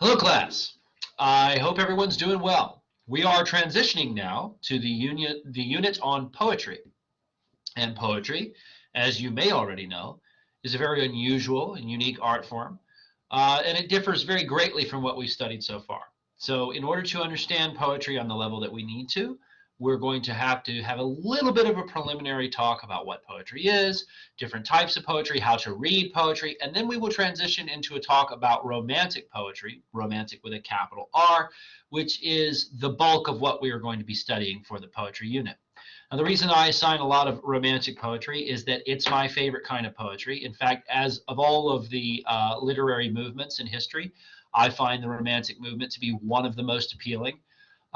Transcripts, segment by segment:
Hello, class. I hope everyone's doing well. We are transitioning now to the unit on poetry. And poetry, as you may already know, is a very unusual and unique art form, and it differs very greatly from what we've studied so far. So, in order to understand poetry on the level that we need to, we're going to have a little bit of a preliminary talk about what poetry is, different types of poetry, how to read poetry, and then we will transition into a talk about romantic poetry, romantic with a capital R, which is the bulk of what we are going to be studying for the poetry unit. Now, the reason I assign a lot of romantic poetry is that it's my favorite kind of poetry. In fact, as of all of the literary movements in history, I find the romantic movement to be one of the most appealing.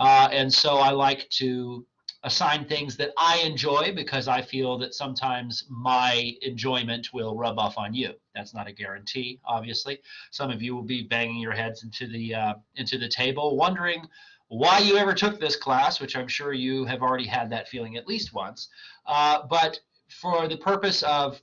And so I like to assign things that I enjoy because I feel that sometimes my enjoyment will rub off on you. That's not a guarantee, obviously. Some of you will be banging your heads into the table, wondering why you ever took this class, which I'm sure you have already had that feeling at least once. But for the purpose of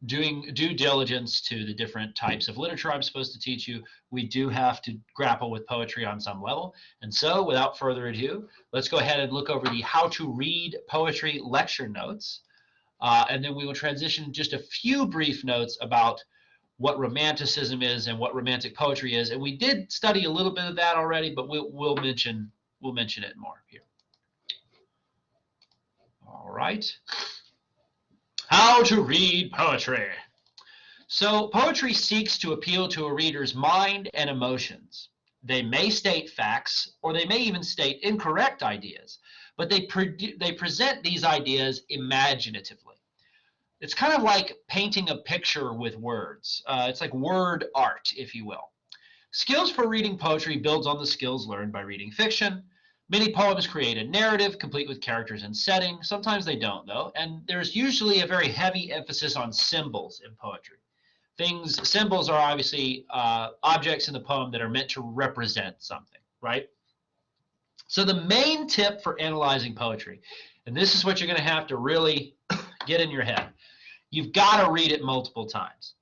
doing due diligence to the different types of literature I'm supposed to teach you, we do have to grapple with poetry on some level. And so, without further ado, let's go ahead and look over the How to Read Poetry lecture notes. And then we will transition just a few brief notes about what romanticism is and what romantic poetry is. And we did study a little bit of that already, but we'll mention it more here. All right. How to read poetry. So poetry seeks to appeal to a reader's mind and emotions. They may state facts, or they may even state incorrect ideas, but they present these ideas imaginatively. It's kind of like painting a picture with words. It's like word art, if you will. Skills for reading poetry builds on the skills learned by reading fiction. Many poems create a narrative complete with characters and setting. Sometimes they don't, though, and there's usually a very heavy emphasis on symbols in poetry. Symbols are obviously objects in the poem that are meant to represent something, right? So the main tip for analyzing poetry, and this is what you're going to have to really get in your head, you've got to read it multiple times.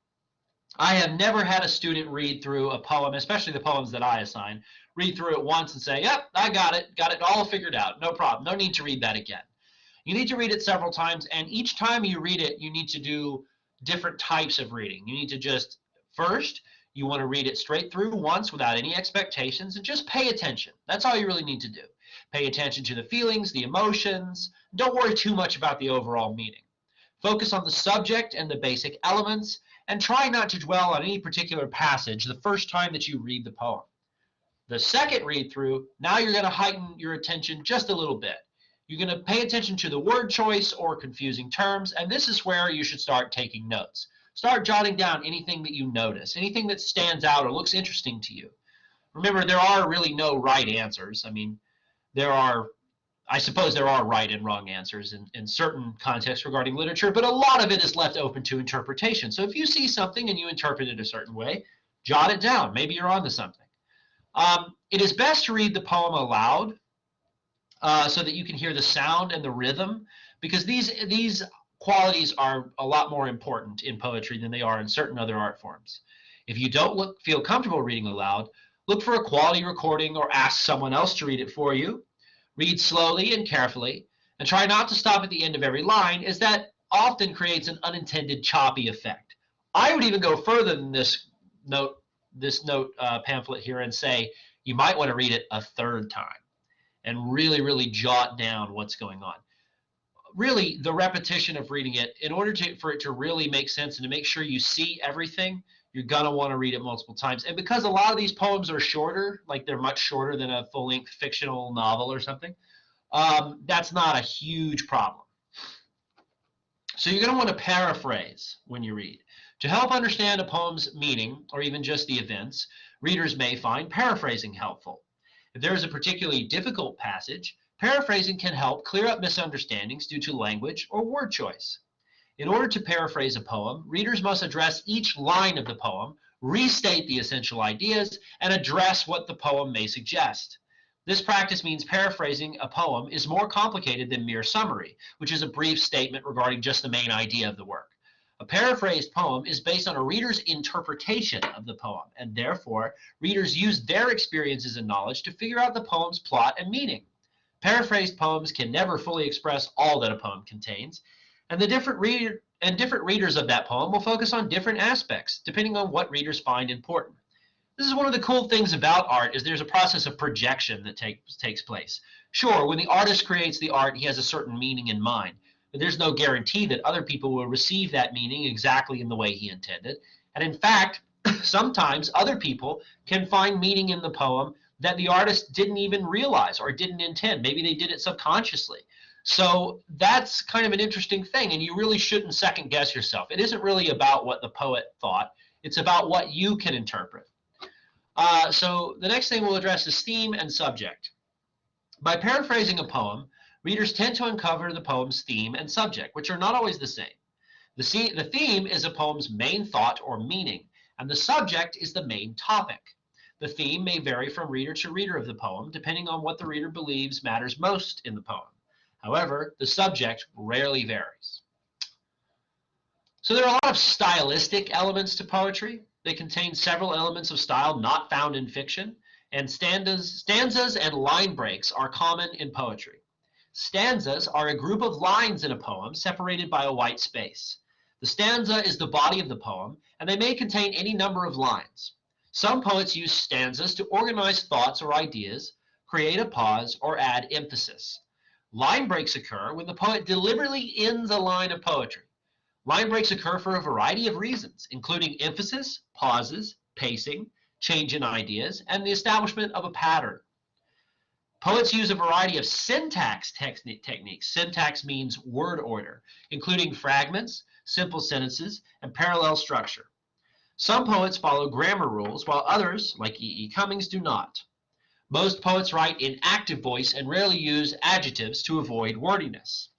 I have never had a student read through a poem, especially the poems that I assign, read through it once and say, yep, I got it all figured out, no problem, no need to read that again. You need to read it several times, and each time you read it, you need to do different types of reading. You need to just, first, you want to read it straight through once without any expectations and just pay attention. That's all you really need to do. Pay attention to the feelings, the emotions. Don't worry too much about the overall meaning. Focus on the subject and the basic elements, and try not to dwell on any particular passage the first time that you read the poem. The second read through, now you're going to heighten your attention just a little bit. You're going to pay attention to the word choice or confusing terms, and this is where you should start taking notes. Start jotting down anything that you notice, anything that stands out or looks interesting to you. Remember, there are really no right answers. I mean, I suppose there are right and wrong answers in certain contexts regarding literature, but a lot of it is left open to interpretation. So if you see something and you interpret it a certain way, jot it down. Maybe you're onto something. It is best to read the poem aloud so that you can hear the sound and the rhythm, because these qualities are a lot more important in poetry than they are in certain other art forms. If you don't feel comfortable reading aloud, look for a quality recording or ask someone else to read it for you. Read slowly and carefully, and try not to stop at the end of every line, as that often creates an unintended choppy effect. I would even go further than this note pamphlet here and say you might want to read it a third time and really, really jot down what's going on. Really, the repetition of reading it, in order for it to really make sense and to make sure you see everything, you're going to want to read it multiple times. And because a lot of these poems are shorter, like they're much shorter than a full-length fictional novel or something, that's not a huge problem. So you're going to want to paraphrase when you read. To help understand a poem's meaning, or even just the events, readers may find paraphrasing helpful. If there is a particularly difficult passage, paraphrasing can help clear up misunderstandings due to language or word choice. In order to paraphrase a poem, readers must address each line of the poem, restate the essential ideas, and address what the poem may suggest. This practice means paraphrasing a poem is more complicated than mere summary, which is a brief statement regarding just the main idea of the work. A paraphrased poem is based on a reader's interpretation of the poem, and therefore readers use their experiences and knowledge to figure out the poem's plot and meaning. Paraphrased poems can never fully express all that a poem contains, and different readers of that poem will focus on different aspects, depending on what readers find important. This is one of the cool things about art, is there's a process of projection that takes place. Sure, when the artist creates the art, he has a certain meaning in mind, but there's no guarantee that other people will receive that meaning exactly in the way he intended. And in fact, sometimes other people can find meaning in the poem that the artist didn't even realize or didn't intend. Maybe they did it subconsciously. So that's kind of an interesting thing, and you really shouldn't second guess yourself. It isn't really about what the poet thought. It's about what you can interpret. So the next thing we'll address is theme and subject. By paraphrasing a poem, readers tend to uncover the poem's theme and subject, which are not always the same. The theme is a poem's main thought or meaning, and the subject is the main topic. The theme may vary from reader to reader of the poem, depending on what the reader believes matters most in the poem. However, the subject rarely varies. So there are a lot of stylistic elements to poetry. They contain several elements of style not found in fiction, and stanzas and line breaks are common in poetry. Stanzas are a group of lines in a poem separated by a white space. The stanza is the body of the poem, and they may contain any number of lines. Some poets use stanzas to organize thoughts or ideas, create a pause, or add emphasis. Line breaks occur when the poet deliberately ends a line of poetry. Line breaks occur for a variety of reasons, including emphasis, pauses, pacing, change in ideas, and the establishment of a pattern. Poets use a variety of syntax techniques. Syntax means word order, including fragments, simple sentences, and parallel structure. Some poets follow grammar rules, while others, like E.E. Cummings, do not. Most poets write in active voice and rarely use adjectives to avoid wordiness.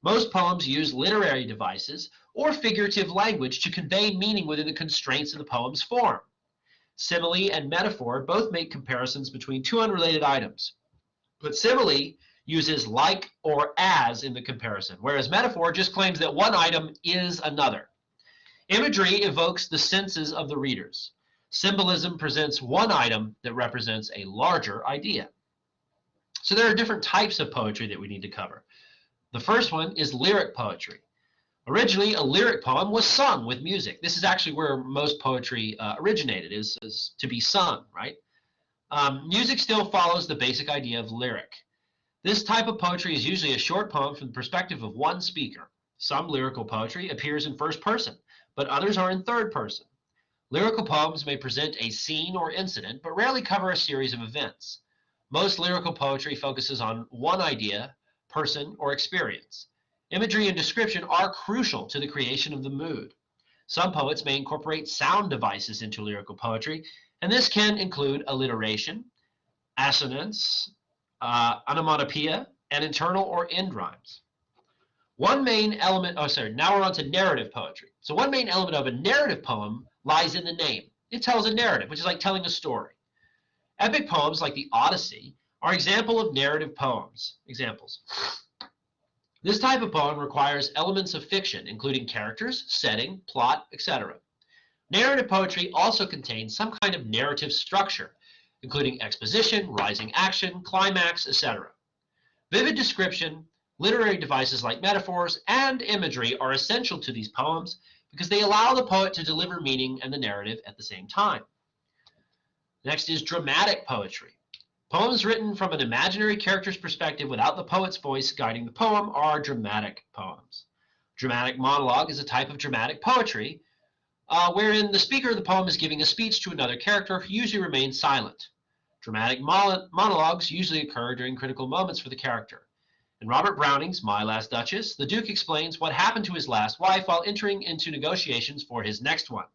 Most poems use literary devices or figurative language to convey meaning within the constraints of the poem's form. Simile and metaphor both make comparisons between two unrelated items, but simile uses like or as in the comparison, whereas metaphor just claims that one item is another. Imagery evokes the senses of the readers. Symbolism presents one item that represents a larger idea. So there are different types of poetry that we need to cover. The first one is lyric poetry. Originally, a lyric poem was sung with music. This is actually where most poetry originated, is to be sung, right? Music still follows the basic idea of lyric. This type of poetry is usually a short poem from the perspective of one speaker. Some lyrical poetry appears in first person, but others are in third person. Lyrical poems may present a scene or incident, but rarely cover a series of events. Most lyrical poetry focuses on one idea, person, or experience. Imagery and description are crucial to the creation of the mood. Some poets may incorporate sound devices into lyrical poetry, and this can include alliteration, assonance, onomatopoeia, and internal or end rhymes. One main element, now we're on to narrative poetry. So one main element of a narrative poem lies in the name. It tells a narrative, which is like telling a story. Epic poems like the Odyssey are example of narrative poems. Examples. This type of poem requires elements of fiction, including characters, setting, plot, etc. Narrative poetry also contains some kind of narrative structure, including exposition, rising action, climax, etc. Vivid description, literary devices like metaphors, and imagery are essential to these poems because they allow the poet to deliver meaning and the narrative at the same time. Next is dramatic poetry. Poems written from an imaginary character's perspective without the poet's voice guiding the poem are dramatic poems. Dramatic monologue is a type of dramatic poetry wherein the speaker of the poem is giving a speech to another character who usually remains silent. Dramatic monologues usually occur during critical moments for the character. In Robert Browning's My Last Duchess, the Duke explains what happened to his last wife while entering into negotiations for his next one.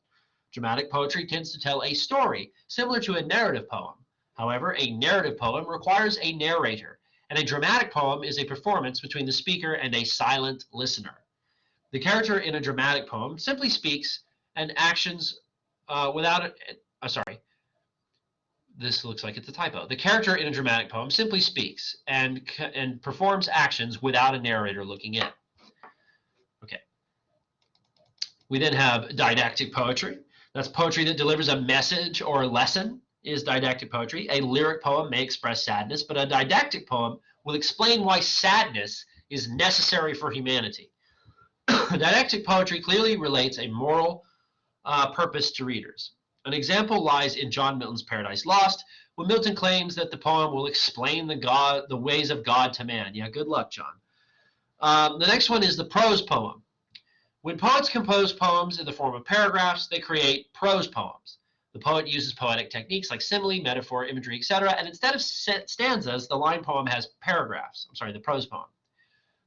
Dramatic poetry tends to tell a story, similar to a narrative poem. However, a narrative poem requires a narrator, and a dramatic poem is a performance between the speaker and a silent listener. The character in a dramatic poem simply speaks and actions this looks like it's a typo. The character in a dramatic poem simply speaks and performs actions without a narrator looking in. Okay. We then have didactic poetry. That's poetry that delivers a message or a lesson is didactic poetry. A lyric poem may express sadness, but a didactic poem will explain why sadness is necessary for humanity. Didactic poetry clearly relates a moral purpose to readers. An example lies in John Milton's Paradise Lost, when Milton claims that the poem will explain the ways of God to man. Yeah, good luck, John. The next one is the prose poem. When poets compose poems in the form of paragraphs, they create prose poems. The poet uses poetic techniques like simile, metaphor, imagery, etc., and instead of stanzas, the line poem has paragraphs. The prose poem.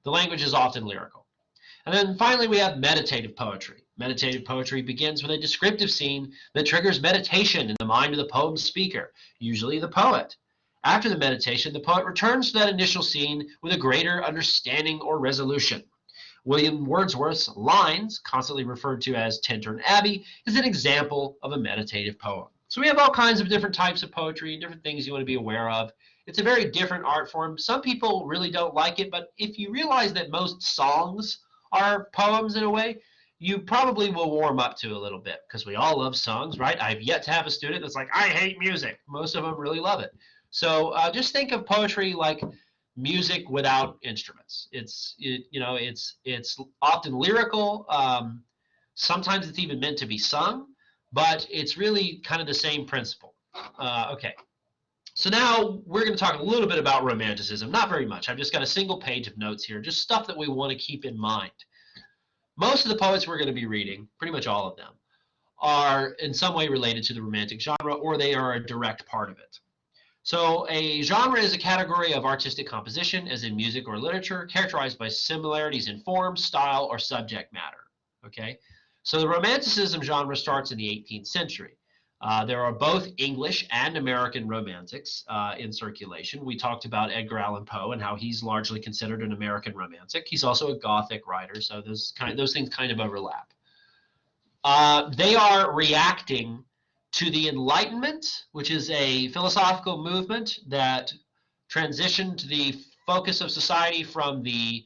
The language is often lyrical. And then finally, we have meditative poetry. Meditative poetry begins with a descriptive scene that triggers meditation in the mind of the poem's speaker, usually the poet. After the meditation, the poet returns to that initial scene with a greater understanding or resolution. William Wordsworth's Lines, constantly referred to as Tintern Abbey, is an example of a meditative poem. So we have all kinds of different types of poetry, different things you want to be aware of. It's a very different art form. Some people really don't like it, but if you realize that most songs are poems in a way, you probably will warm up to a little bit because we all love songs, right? I've yet to have a student that's like, I hate music. Most of them really love it. So just think of poetry like music without instruments. It's often lyrical. Sometimes it's even meant to be sung, but it's really kind of the same principle. Okay. So now we're going to talk a little bit about Romanticism. Not very much. I've just got a single page of notes here, just stuff that we want to keep in mind. Most of the poets we're going to be reading, pretty much all of them, are in some way related to the Romantic genre, or they are a direct part of it. So a genre is a category of artistic composition, as in music or literature, characterized by similarities in form, style, or subject matter. Okay, so the Romanticism genre starts in the 18th century. There are both English and American romantics in circulation. We talked about Edgar Allan Poe and how he's largely considered an American romantic. He's also a Gothic writer, so those things kind of overlap. They are reacting to the Enlightenment, which is a philosophical movement that transitioned the focus of society from the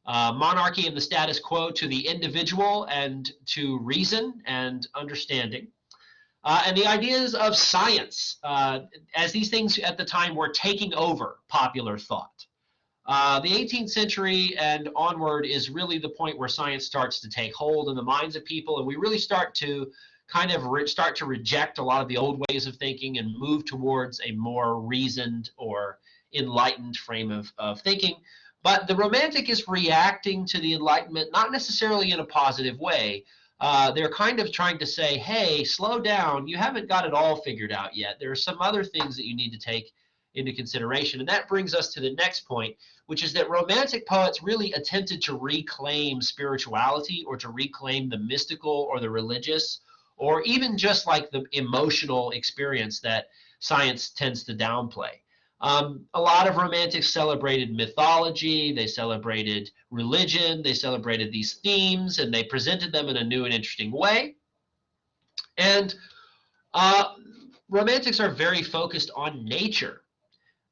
monarchy and the status quo to the individual and to reason and understanding. And the ideas of science, as these things at the time were taking over popular thought. The 18th century and onward is really the point where science starts to take hold in the minds of people, and we really start to start to reject a lot of the old ways of thinking and move towards a more reasoned or enlightened frame of thinking. But the Romantic is reacting to the Enlightenment, not necessarily in a positive way. They're kind of trying to say, hey, slow down. You haven't got it all figured out yet. There are some other things that you need to take into consideration. And that brings us to the next point, which is that Romantic poets really attempted to reclaim spirituality or to reclaim the mystical or the religious, or even just like the emotional experience that science tends to downplay. A lot of Romantics celebrated mythology, they celebrated religion, they celebrated these themes, and they presented them in a new and interesting way. And Romantics are very focused on nature.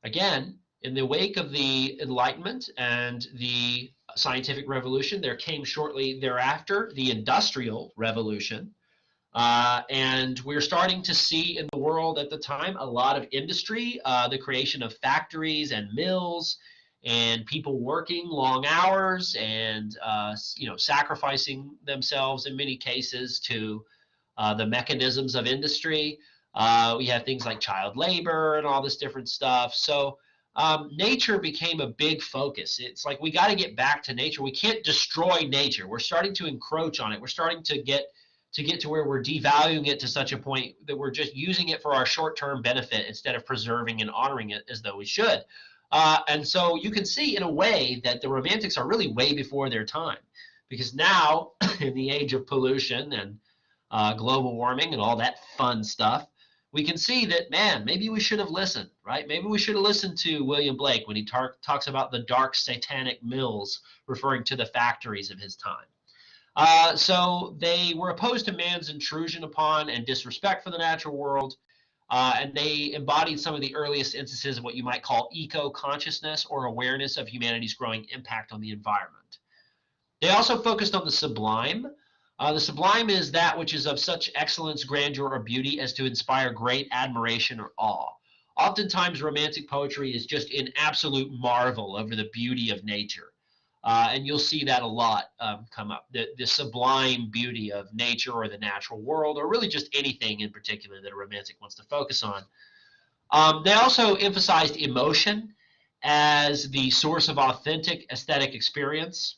Again, in the wake of the Enlightenment and the scientific revolution, there came shortly thereafter the Industrial Revolution. And we're starting to see in the world at the time a lot of industry, the creation of factories and mills, and people working long hours and sacrificing themselves in many cases to the mechanisms of industry. We have things like child labor and all this different stuff. So nature became a big focus. It's like we got to get back to nature. We can't destroy nature. We're starting to encroach on it. We're starting to get to where we're devaluing it to such a point that we're just using it for our short-term benefit instead of preserving and honoring it as though we should. And so you can see in a way that the Romantics are really way before their time, because now in the age of pollution and global warming and all that fun stuff, we can see that, man, maybe we should have listened, right? Maybe we should have listened to William Blake when he talks about the dark satanic mills, referring to the factories of his time. So they were opposed to man's intrusion upon and disrespect for the natural world, and they embodied some of the earliest instances of what you might call eco-consciousness or awareness of humanity's growing impact on the environment. They also focused on the sublime. The sublime is that which is of such excellence, grandeur, or beauty as to inspire great admiration or awe. Oftentimes, romantic poetry is just in absolute marvel over the beauty of nature. And you'll see that a lot come up, the sublime beauty of nature or the natural world, or really just anything in particular that a romantic wants to focus on. They also emphasized emotion as the source of authentic aesthetic experience.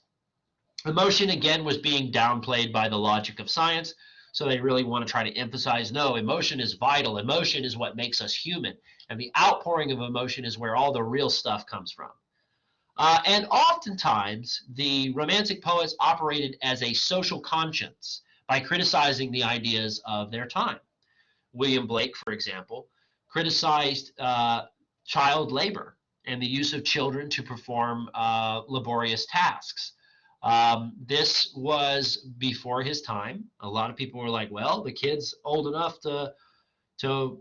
Emotion, again, was being downplayed by the logic of science. So they really want to try to emphasize, no, emotion is vital. Emotion is what makes us human. And the outpouring of emotion is where all the real stuff comes from. And oftentimes, the Romantic poets operated as a social conscience by criticizing the ideas of their time. William Blake, for example, criticized child labor and the use of children to perform laborious tasks. This was before his time. A lot of people were like, well, the kid's old enough to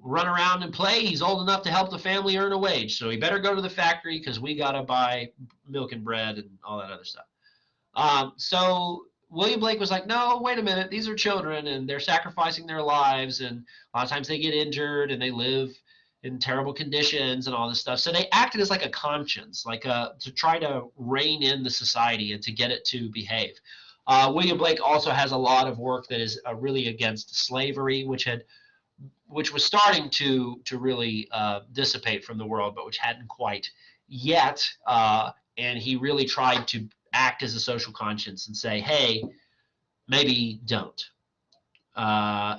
run around and play. He's old enough to help the family earn a wage. So he better go to the factory because we got to buy milk and bread and all that other stuff. So William Blake was like, no, wait a minute. These are children and they're sacrificing their lives. And a lot of times they get injured and they live in terrible conditions and all this stuff. So they acted as like a conscience, like to try to rein in the society and to get it to behave. William Blake also has a lot of work that is really against slavery, which was starting to really dissipate from the world, but which hadn't quite yet. And he really tried to act as a social conscience and say, hey, maybe don't.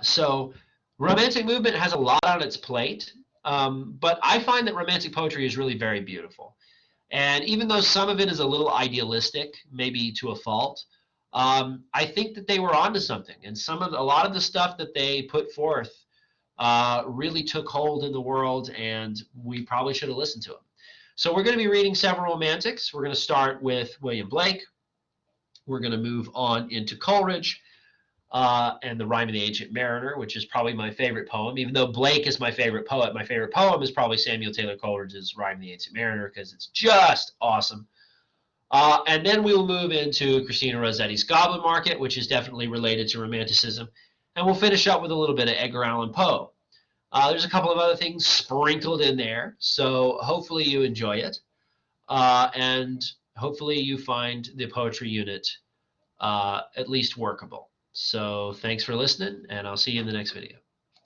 So romantic movement has a lot on its plate, but I find that romantic poetry is really very beautiful. And even though some of it is a little idealistic, maybe to a fault, I think that they were onto something. And a lot of the stuff that they put forth really took hold in the world, and we probably should have listened to them. So we're going to be reading several romantics. We're going to start with William Blake. We're going to move on into Coleridge and the Rime of the Ancient Mariner, which is probably my favorite poem. Even though Blake is my favorite poet, my favorite poem is probably Samuel Taylor Coleridge's Rime of the Ancient Mariner because it's just awesome. And then we will move into Christina Rossetti's Goblin Market, which is definitely related to Romanticism. And we'll finish up with a little bit of Edgar Allan Poe. There's a couple of other things sprinkled in there, so hopefully you enjoy it. And hopefully you find the poetry unit at least workable. So thanks for listening, and I'll see you in the next video.